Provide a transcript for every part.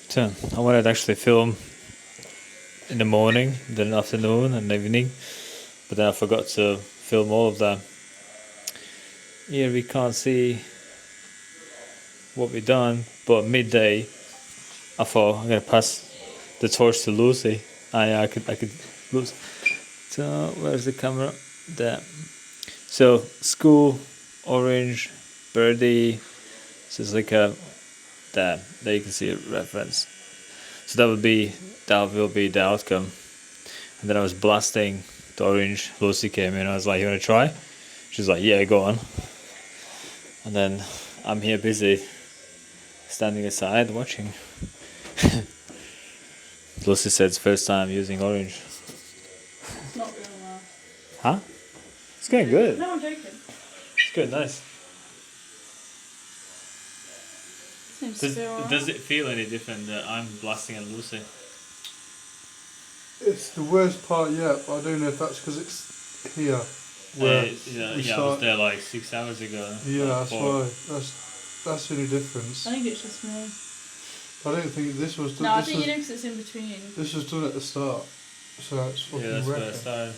So I wanted to actually film in the morning, then afternoon and evening, but then I forgot to film all of that. Here we can't see what we done, but midday I thought I'm gonna pass the torch to Lucy. I could lose. So where's the camera? There. So school, orange, birdie. So it's like a there you can see a reference. So that will be the outcome. And then I was blasting the orange. Lucy came in. I was like, "You wanna try?" She's like, "Yeah, go on." And then I'm here busy, standing aside watching. Lucy said it's first time using orange. It's not real well. Huh? It's going good. No, I'm joking. It's good, nice. Seems to be alright. Does it feel any different that I'm blasting at Lucy? It's the worst part yet, but I don't know if that's because it's here. Where I was there like 6 hours ago. Yeah, that's Four. why. That's the only difference. I think it's just me. I don't think this was done. No, I think you know because it's in between. This was done at the start, so it's fucking Yeah, that's where I wrecked. started.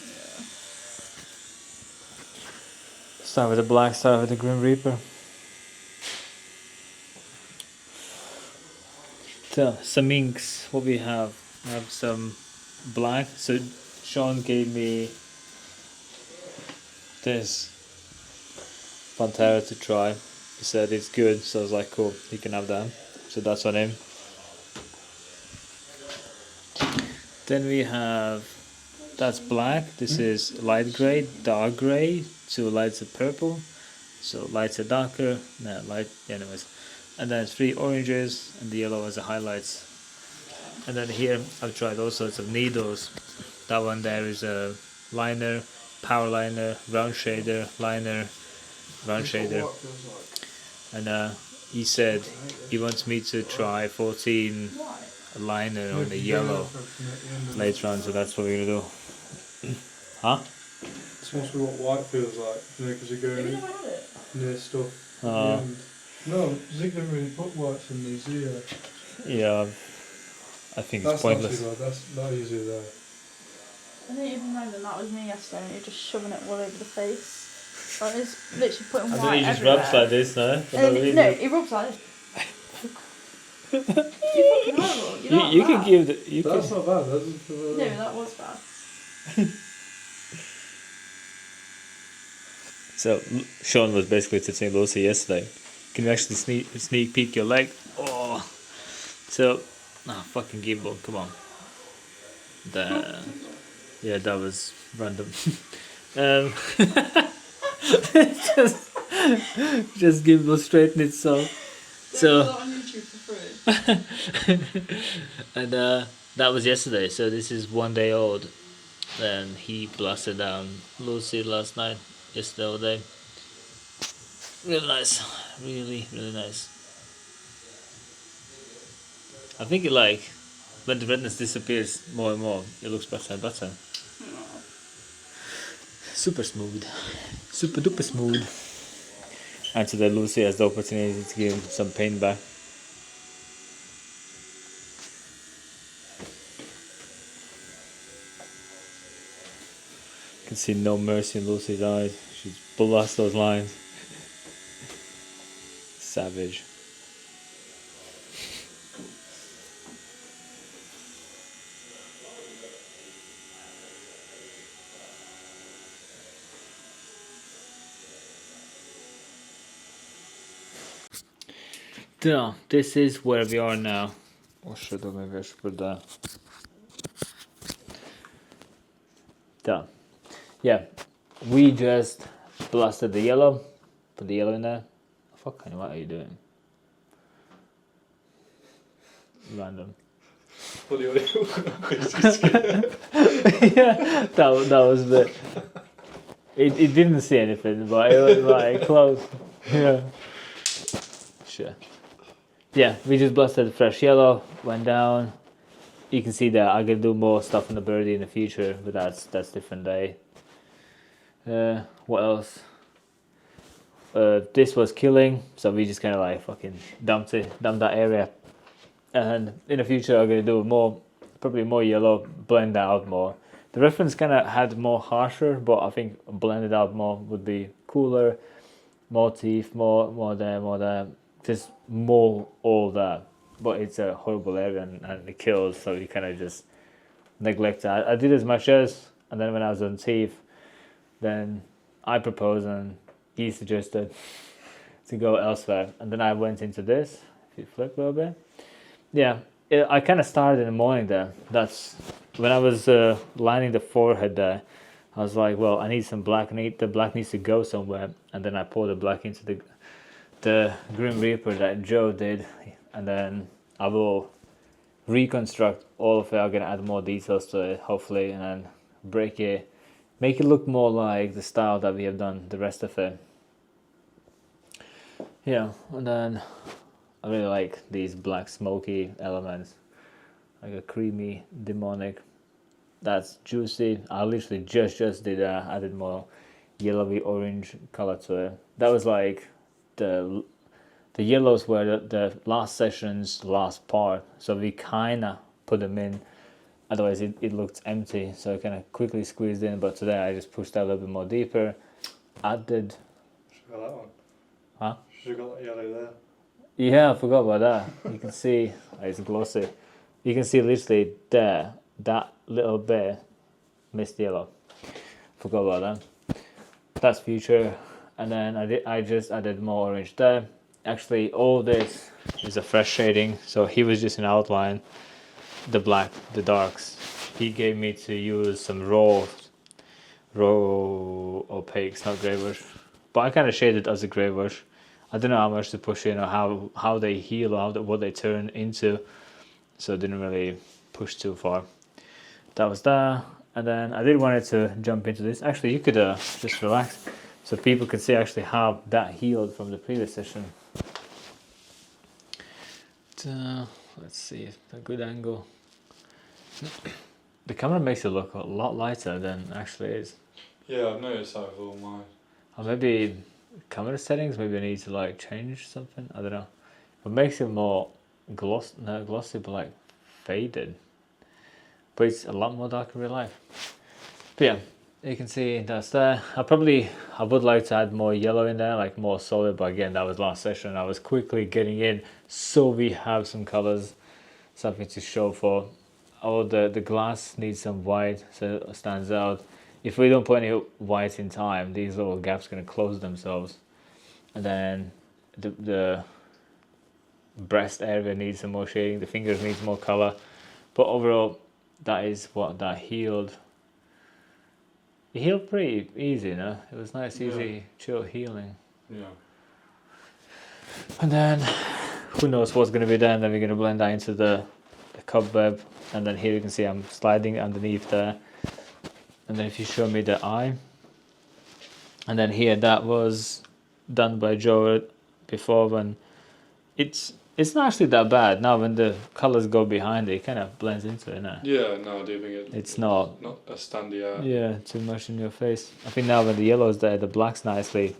Start with the black, start with the Grim Reaper. So, some inks. What we have? We have some black. So, Sean gave me this Pantera to try. He said it's good, so I was like, cool, you can have that. So, that's on him. Then we have, that's black. This is light gray, dark gray, 2 lights of purple. So, lights are darker. No, light, anyways. And then 3 oranges and the yellow as the highlights. And then here I've tried all sorts of needles. That one there is a liner, power liner, round shader, liner, round shader. And he said he wants me to try 14 liner on the yellow later on, so that's what we're gonna do. Huh? This must be what white feels like, you know, because you're Have you going never had it? near stuff. at the Uh, end. No, Zig didn't really put whites in these either. Yeah, I think it's That's pointless. not too bad, that's not easier there. I didn't even know that was me yesterday and you're just shoving it all over the face. Like, it's literally putting I white think he just everywhere. rubs like this, no? And then, no, he rubs like this. You're fucking horrible. You're not You can bad. give the you That's can, not bad, that doesn't feel No, bad. that was bad. So Sean was basically touching Lucy yesterday. Can you actually sneak peek your leg? Oh, so fucking gimbal, come on. Yeah, that was random. just gimbal straighten itself. So Put that on YouTube for free. and that was yesterday. So this is 1 day old. And he blasted down Lucy last night. Yesterday all day. Really nice. Really nice. I think it like when the redness disappears more and more, it looks better and better. Super smooth. Super duper smooth. And today Lucy has the opportunity to give him some paint back. Can see no mercy in Lucy's eyes. She's blast those lines. Savage. So, this is where we are now. Or should I maybe I should put that. Done. Yeah, we just blasted the yellow. Put the yellow in there. Fucking, what are you doing? Random. Funny Yeah, that was a bit. It didn't see anything, but it was like close. Yeah. Sure. Yeah, we just blasted the fresh yellow, went down. You can see that I'm gonna do more stuff on the birdie in the future, but that's different day. What else? This was killing, so we just kind of like fucking dumped that area. And in the future, I'm gonna do probably more yellow, blend that out more. The reference kind of had more harsher, but I think blended out more would be cooler. More teeth, more there, just more all that. But it's a horrible area and it kills, so you kind of just neglect it. I did as much as, and then when I was on teeth, then I proposed and he suggested to go elsewhere. And then I went into this. If you flip a little bit, yeah, I kind of started in the morning there. That's when I was lining the forehead there. I was like, well, I need some black. The black needs to go somewhere. And then I poured the black into the Grim Reaper that Joe did. And then I will reconstruct all of it. I'm gonna add more details to it, hopefully, and then make it look more like the style that we have done the rest of it. Yeah, and then I really like these black smoky elements, like a creamy demonic. That's juicy. I literally just did added more yellowy orange color to it. That was like the yellows were the last session's last part, so we kind of put them in. Otherwise it looked empty, so I kind of quickly squeezed in. But today I just pushed that a little bit more deeper. Added. Should have got that one. Huh? Should have got that yellow there. Yeah, I forgot about that. You can see it's glossy. You can see literally there that little bit mist yellow. Forgot about that. That's future. And then I just added more orange there. Actually, all this is a fresh shading. So he was just an outline. The black, the darks. He gave me to use some raw opaques, not grey wash. But I kind of shaded as a grey wash. I don't know how much to push in or how they heal or what they turn into. So I didn't really push too far. That was that. And then I did wanted to jump into this. Actually, you could just relax so people could see actually how that healed from the previous session. Let's see, a good angle. The camera makes it look a lot lighter than it actually is. Yeah, I've noticed that with all mine. Or maybe camera settings, maybe I need to like change something, I don't know. It makes it more glossy, but like faded. But it's a lot more dark in real life. But yeah, you can see that's there. I would like to add more yellow in there, like more solid, but again, that was last session. I was quickly getting in, so we have some colors, something to show for. Oh, the glass needs some white, so it stands out. If we don't put any white in time, these little gaps are going to close themselves. And then the breast area needs some more shading, the fingers needs more color. But overall, that is what that healed. It healed pretty easy, you know? It was nice, easy, chill healing. Yeah. And then, who knows what's going to be there, and then we're going to blend that into the cobweb. And then here you can see I'm sliding underneath there. And then if you show me the eye. And then here, that was done by Joe before when it's not actually that bad. Now when the colors go behind it, it kind of blends into it, innit? Yeah, no, I do think it's not a standy out. Yeah, too much in your face. I think now when the yellow's there, the black's nicely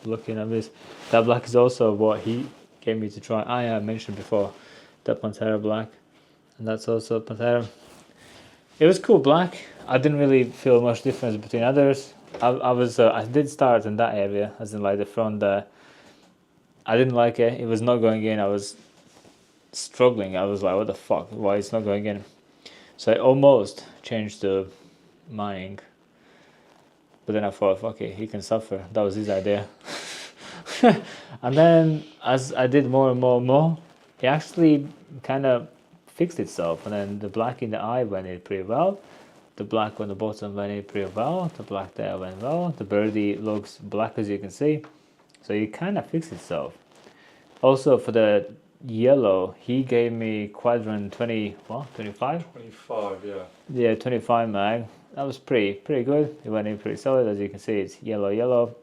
looking at this. That black is also what he gave me to try. I mentioned before, that Pantera black. And that's also Pantera. It was cool black. I didn't really feel much difference between others. I did start in that area, as in like the front there. I didn't like it. It was not going in. I was struggling. I was like, what the fuck? Why it's not going in? So I almost changed the my ink. But then I thought, fuck it, he can suffer. That was his idea. And then as I did more and more, it actually kind of fixed itself. And then the black in the eye went in pretty well. The black on the bottom went in pretty well. The black there went well. The birdie looks black, as you can see. So it kind of fixed itself. Also for the yellow, he gave me quadrant 20, what, 25? 25, yeah. Yeah, 25 mag. That was pretty good. It went in pretty solid. As you can see, it's yellow.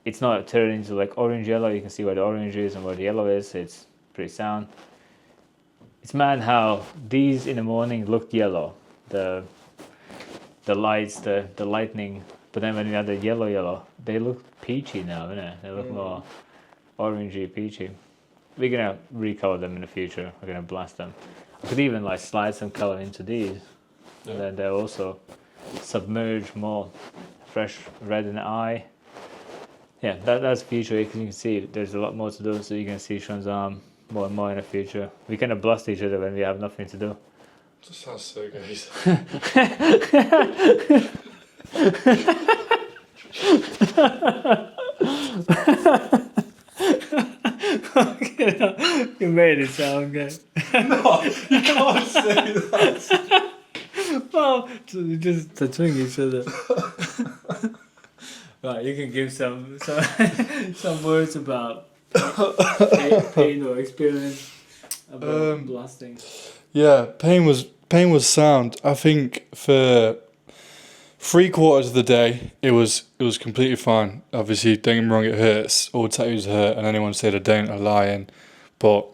It's not turned into like orange yellow. You can see where the orange is and where the yellow is. It's pretty sound. It's mad how these in the morning looked yellow. The lights, the lightning. But then when you add the yellow, they look peachy now, innit? They look more orangey, peachy. we're gonna recolor them in the future. We're gonna blast them. I could even like slide some color into these, and then they'll also submerge more fresh red in the eye. Yeah, that's future. Because you can see there's a lot more to do. So you can see Sean's arm more and more in the future. We kind of blast each other when we have nothing to do. That sounds so good. You made it sound good. No, you can't say that. Well, so just touching each other. Right, you can give some some words about pain or experience about blasting. Yeah, pain was sound. I think for 3/4 of the day it was completely fine. Obviously, don't get me wrong, it hurts. All tattoos hurt, and anyone say they don't are lying. But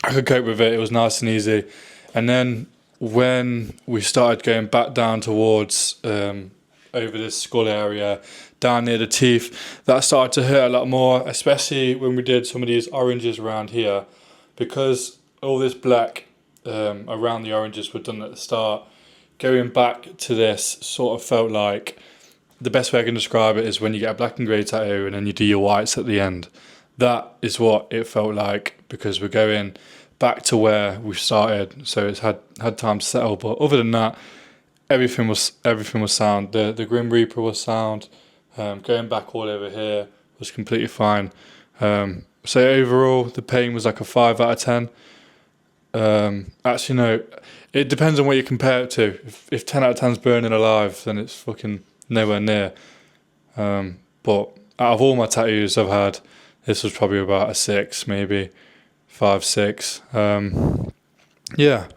I could cope with it. It was nice and easy. And then when we started going back down towards over this skull area, down near the teeth, that started to hurt a lot more, especially when we did some of these oranges around here, because all this black around the oranges were done at the start. Going back to this sort of felt like, the best way I can describe it is when you get a black and grey tattoo and then you do your whites at the end. That is what it felt like, because we're going back to where we started, so it's had time to settle. But other than that, everything was sound. The Grim Reaper was sound. Going back all over here was completely fine. So overall, the pain was like a 5 out of 10. Actually, no, it depends on what you compare it to. If 10 out of 10 is burning alive, then it's fucking nowhere near. But out of all my tattoos I've had, this was probably about a 6, maybe 5, 6. Yeah,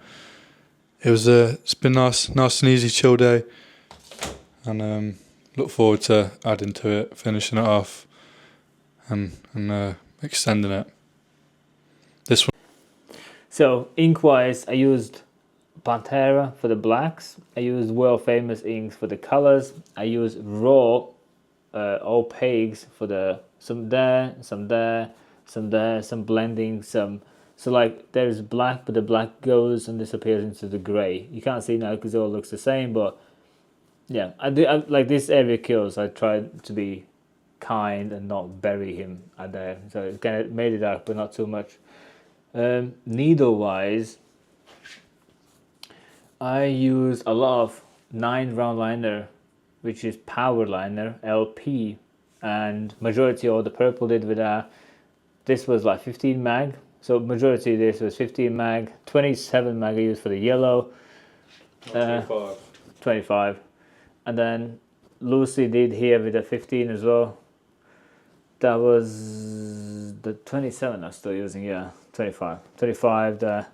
it's been nice and easy, chill day, and look forward to adding to it, finishing it off, and extending it. This one. So ink-wise, I used Pantera for the blacks. I used world famous inks for the colors. I used raw opaques for the some there, some there, some there, some blending, some. So like there's black, but the black goes and disappears into the grey. You can't see now because it all looks the same, but yeah, I like this area kills. I tried to be kind and not bury him at there, so it kind of made it up, but not too much. Needle wise, I used a lot of 9 round liner, which is power liner LP, and majority of the purple did with that. This was like 15 mag, so majority of this was 15 mag. 27 mag I used for the yellow. 25, and then Lucy did here with a 15 as well. That was the 27 I'm still using, yeah. 25 there.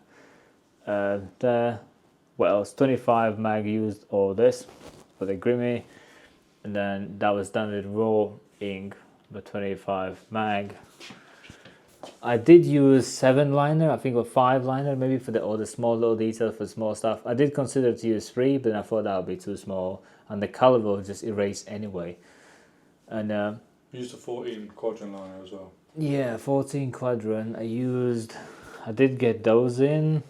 What else? 25 mag used all this for the Grimmy, and then that was done with raw ink, the 25 mag. I did use 7 liner, I think, or 5 liner maybe for all the small little details for small stuff. I did consider to use 3, but I thought that would be too small, and the color will just erase anyway. And Used a 14 quadrant liner as well. yeah, 14 quadrant. I did get those in.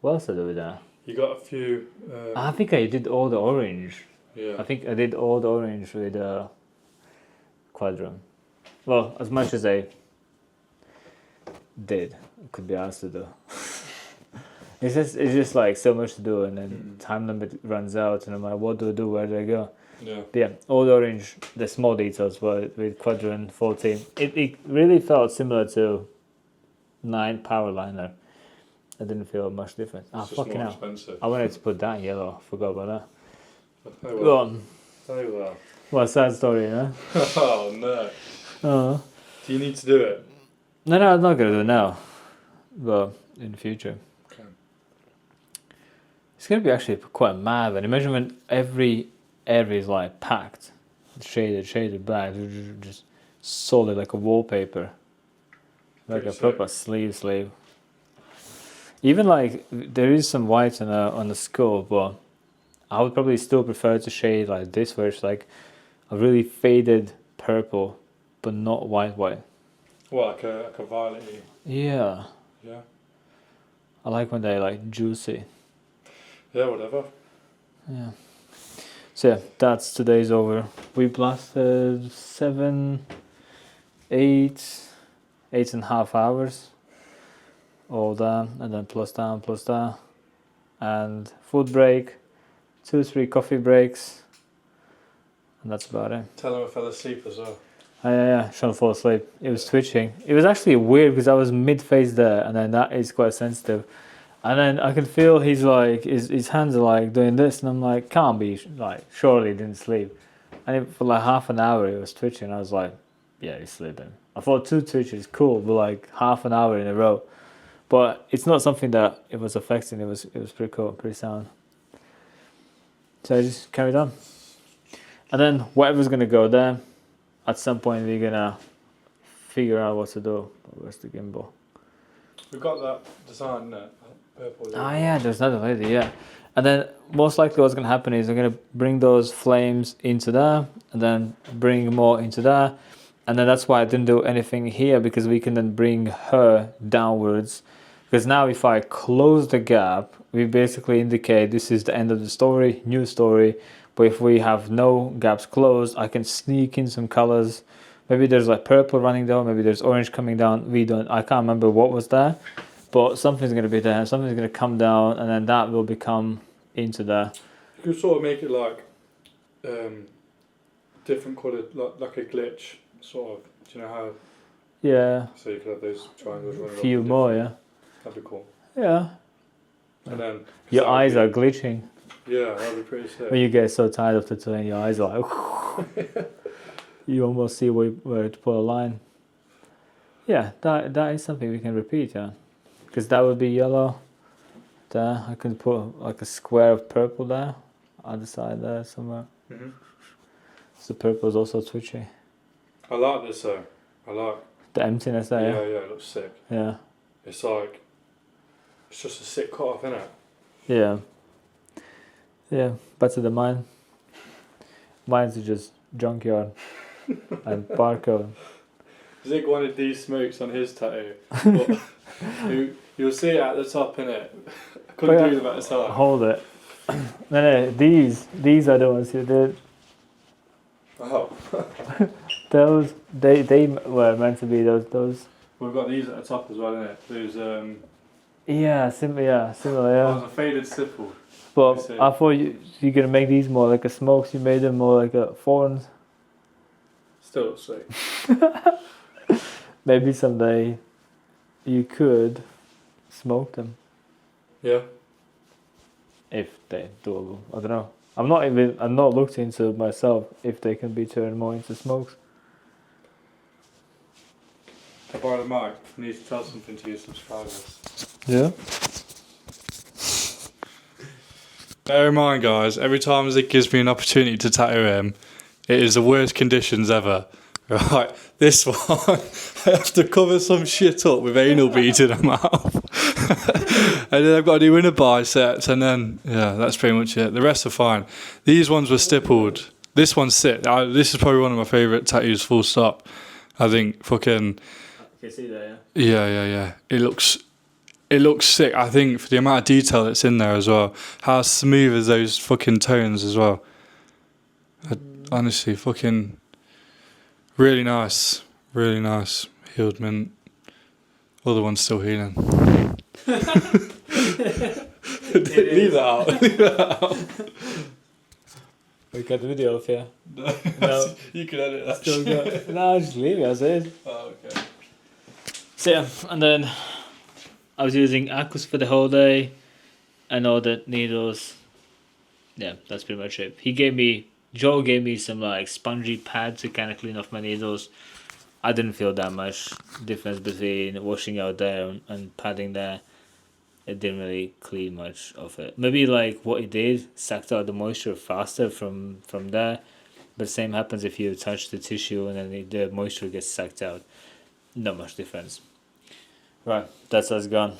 What else did I do with that? You got a few. I think I did all the orange. Yeah. I think I did all the orange with quadrant. Well, as much as I did, it could be asked to do. It's just like so much to do, and then time limit runs out, and I'm like, what do I do? Where do I go? Yeah. But yeah, all the orange, the small details were with quadrant 14. It really felt similar to 9 power liner. I didn't feel much different. It's just fucking more hell. expensive. I wanted to put that in yellow. Forgot about that. Oh well. Go on. Oh well. What a sad story, you know? Oh no. Oh. Do you need to do it? No, I'm not going to do it now. But in the future. Okay. It's going to be actually quite mad. And imagine when every area is like packed. Shaded black. Just solid like a wallpaper. Like Pretty a proper sleeve. Even like there is some white on the skull, but I would probably still prefer to shade like this, where it's like a really faded purple, but not white. Well, like a violet-y. Yeah, Yeah. I like when they're like juicy. Yeah, whatever. Yeah. So yeah, that's today's over. We blasted 7, 8.5 hours. All that, and then plus that, and food break, 2, 3 coffee breaks, and that's about it. Tell him I fell asleep as well. Yeah, Sean fall asleep. It was twitching. It was actually weird because I was mid-face there, and then that is quite sensitive. And then I can feel he's like, his hands are like doing this, and I'm like, can't be, like, surely he didn't sleep. And for like half an hour, he was twitching. I was like, yeah, he's sleeping. I thought 2 twitches, cool, but like half an hour in a row. But it's not something that it was affecting. It was pretty cool, pretty sound. So I just carried on. And then whatever's gonna go there, at some point we're gonna figure out what to do. Where's the gimbal? We've got that design, innit? Purple. Ah, yeah, there's another lady, yeah. And then most likely what's gonna happen is I'm gonna bring those flames into there, and then bring more into there. And then that's why I didn't do anything here, because we can then bring her downwards. Because now if I close the gap, we basically indicate this is the end of the story, new story. But if we have no gaps closed, I can sneak in some colors. Maybe there's like purple running down, maybe there's orange coming down. I can't remember what was there. But something's going to be there, something's going to come down, and then that will become into there. You could sort of make it like different coloured, like a glitch, sort of. Do you know how? Yeah. So you could have those triangles running. A few more, yeah. That'd be cool. Yeah. And then your eyes are glitching. Yeah, that'd be pretty sick. When you get so tired of tattooing, your eyes are like. You almost see where to put a line. Yeah, that is something we can repeat, yeah. Because that would be yellow. There, I can put like a square of purple there, other side there somewhere. Mhm. So purple is also twitchy. I like this though. I like the emptiness there. Yeah, it looks sick. Yeah. It's like it's just a sick cut off, isn't it? Yeah. Yeah, better than mine. Mine's just junkyard and barcode. Zig wanted these smokes on his tattoo. But you'll see it at the top, innit? I couldn't do them at the top. Hold it. No, these are the ones you did. Oh. Those they were meant to be those. We've got these at the top as well, innit? Those Yeah, similar, yeah. Those are faded stipple. But I thought you're gonna make these more like a smokes. You made them more like a thorns. Still looks sick. Maybe someday you could smoke them. Yeah. If they're doable. I don't know. I'm not looked into myself if they can be turned more into smokes. I borrow the mic. I need to tell something to your subscribers. Yeah. Bear in mind, guys, every time Zig gives me an opportunity to tattoo him, it is the worst conditions ever. Right, this one, I have to cover some shit up with anal beads in my mouth. And then I've got to do inner biceps, and then, yeah, that's pretty much it. The rest are fine. These ones were stippled. This one's sick. This is probably one of my favourite tattoos, full stop. I think fucking... I can see that, yeah. Yeah. It looks sick, I think, for the amount of detail that's in there as well. How smooth is those fucking tones as well. Honestly, fucking... Really nice. Healed mint. Other one's still healing. Leave that out. We got the video off, yeah. No. You can edit that. Still got, no, just leave it as it is. Oh, okay. So yeah, and then I was using Aquas for the whole day and all the needles. Yeah, that's pretty much it. Joe gave me some like spongy pads to kind of clean off my needles. I didn't feel that much difference between washing out there and padding there. It didn't really clean much of it. Maybe like what it did sucked out the moisture faster from there. But the same happens if you touch the tissue and then the moisture gets sucked out. Not much difference. Right, that's us gone.